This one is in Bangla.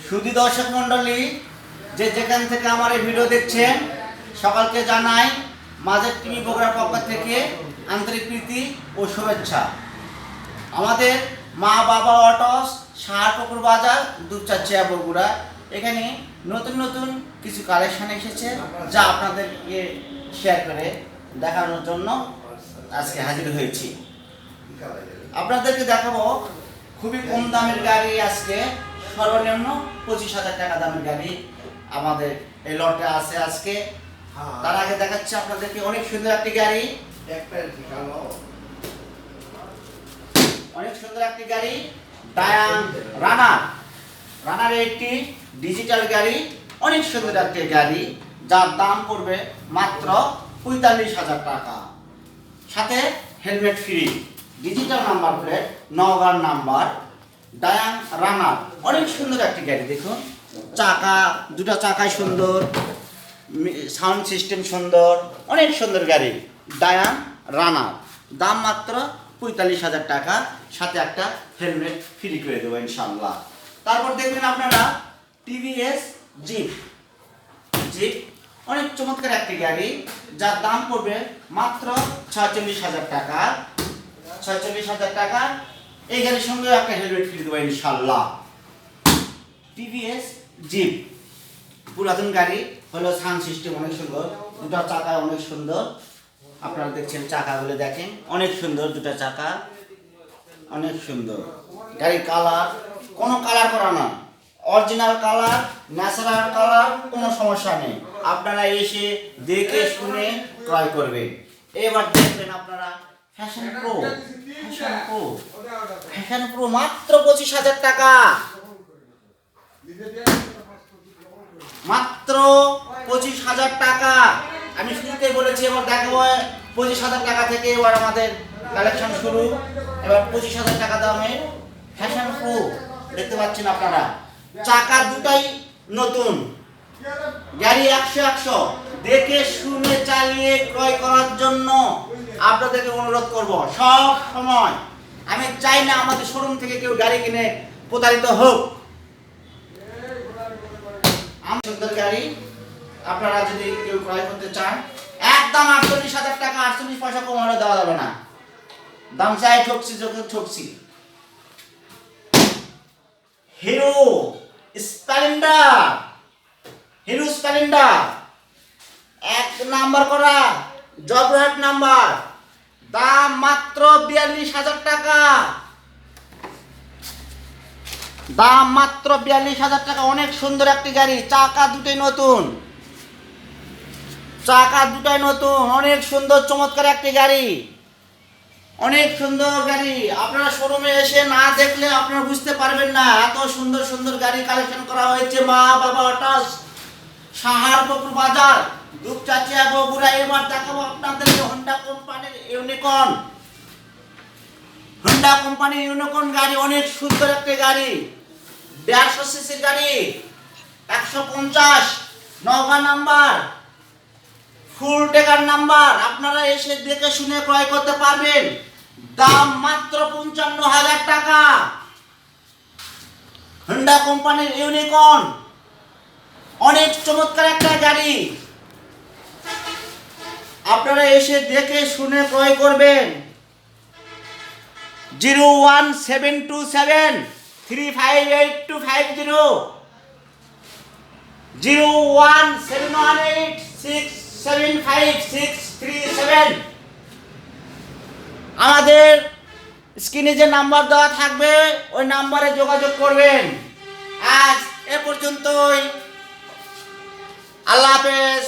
সুধী দর্শক মণ্ডলী, যে যেখান থেকে আমার এই ভিডিও দেখছেন, সকলকে জানাই মাঝের টিভি বগুড়ার পক্ষ থেকে আন্তরিক প্রীতি ও শুভেচ্ছা। আমাদের মা বাবা অটোস সাহারপুকুর বাজার দুপচাচিয়া বগুড়া, এখানে নতুন নতুন কিছু কালেকশন এসেছে, যা আপনাদেরকে শেয়ার করে দেখানোর জন্য আজকে হাজির হয়েছি। আপনাদেরকে দেখাবো খুবই কম দামের গাড়ি। আজকে সর্বনিম্ন 25,000 টাকা দামের গাড়ি আমাদের এই লটে আছে আজকে। তার আগে দেখাচ্ছি আপনাদেরকে অনেক সুন্দর একটি গাড়ি, অনেক সুন্দর একটি গাড়ি ডায়াং রানার একটি ডিজিটাল গাড়ি, অনেক সুন্দর একটি গাড়ি, যার দাম পড়বে মাত্র 45,000 টাকা, সাথে helmet free, digital number plate, নওগাঁর নাম্বার, ডায়াং রানার। অনেক সুন্দর একটি গাড়ি, দেখুন চাকা, দুটো চাকাই সুন্দর, সাউন্ড সিস্টেম সুন্দর, অনেক সুন্দর গাড়ি ডায়াং রানার। দাম মাত্র 45,000 টাকা, সাথে একটা হেলমেট ফ্রি করে দেবো ইনশাআল্লাহ। তারপর দেখবেন আপনারা টিভিএস জিপ, অনেক চমৎকার একটি গাড়ি, যার দাম পড়বে মাত্র 46,000 টাকা। 46,000 টাকা এই গাড়ির সঙ্গে একটা হেলমেট ফ্রি দেবো ইনশাআল্লাহ। টিভিএস জিপ পুরাতন গাড়ি, হলো সাউন্ড সিস্টেম অনেক সুন্দর, দুটো চাকা অনেক সুন্দর। আপনারা দেখছেন চাকাগুলো দেখেন, অনেক সুন্দর, দুটো চাকা অনেক সুন্দর। গাড়ির কালার কোনো কালার করা না, অরিজিনাল কালার, ন্যাচারাল কালার, কোনো সমস্যা নেই। আপনারা এসে দেখে শুনে ক্রয় করবেন। এবার দেখবেন আপনারা ফ্যাশন প্রো মাত্র 25,000 টাকা, মাত্র 25,000 টাকা। আমি শুরুতে বলেছি, এবার দেখাবো 25,000 টাকা থেকে এবার আমাদের কালেকশন শুরু। এবার 25,000 টাকা দামে ফ্যাশন প্রো দেখতে পাচ্ছেন আপনারা। চাকা দুটাই নতুন, গাড়ি 100 দেখে শুনে চালিয়ে ক্রয় করার জন্য আপনাদেরকে অনুরোধ করব। সব সময় আমি চাই না আমাদের শোরুম থেকে কেউ গাড়ি কিনে প্রতারিত হোক। সুন্দর গাড়ি আপনারা যদি কেউ ক্রয় করতে চান, একদম 48,000 টাকা, 48 পয়সা কম হলে দেওয়া যাবে না। দাম চাই ঠকছি। হিরো স্প্লেন্ডার 1 নাম্বার করা, জবরহাট নাম্বার, দাম মাত্র 42,000 টাকা, দাম মাত্র 42,000 টাকা। অনেক সুন্দর একটি গাড়ি, চাকা দুটোই নতুন, অনেক সুন্দর চমৎকার একটি গাড়ি, অনেক সুন্দর গাড়ি। আপনারা শোরুমে এসে না দেখলে আপনারা বুঝতে পারবেন না, এত সুন্দর সুন্দর গাড়ি কালেকশন করা হয়েছে মা বাবা অটোস সাহারপুকুর বাজার দুপচাচিয়া বগুড়া। এবার দেখাবো আপনাদেরকে হোন্ডা কোম্পানির ইউনিকর্ন গাড়ি, অনেক সুন্দর একটি গাড়ি, 150 সিসির গাড়ি, 150, নওগাঁ নাম্বার, ফুল টেকার নাম্বার। আপনারা এসে দেখে শুনে ক্রয় করতে পারবেন। দাম মাত্র 55,000 টাকা। হোন্ডা কোম্পানির ইউনিকর্ন, অনেক চমৎকার একটা গাড়ি, আপনারা এসে দেখে শুনে ক্রয় করবেন। 01727358250, 01718675637। আমাদের স্ক্রিনে যে নাম্বার দেওয়া থাকবে ওই নাম্বারে যোগাযোগ করবেন। আজ এ পর্যন্তই, আল্লাহ হাফেজ।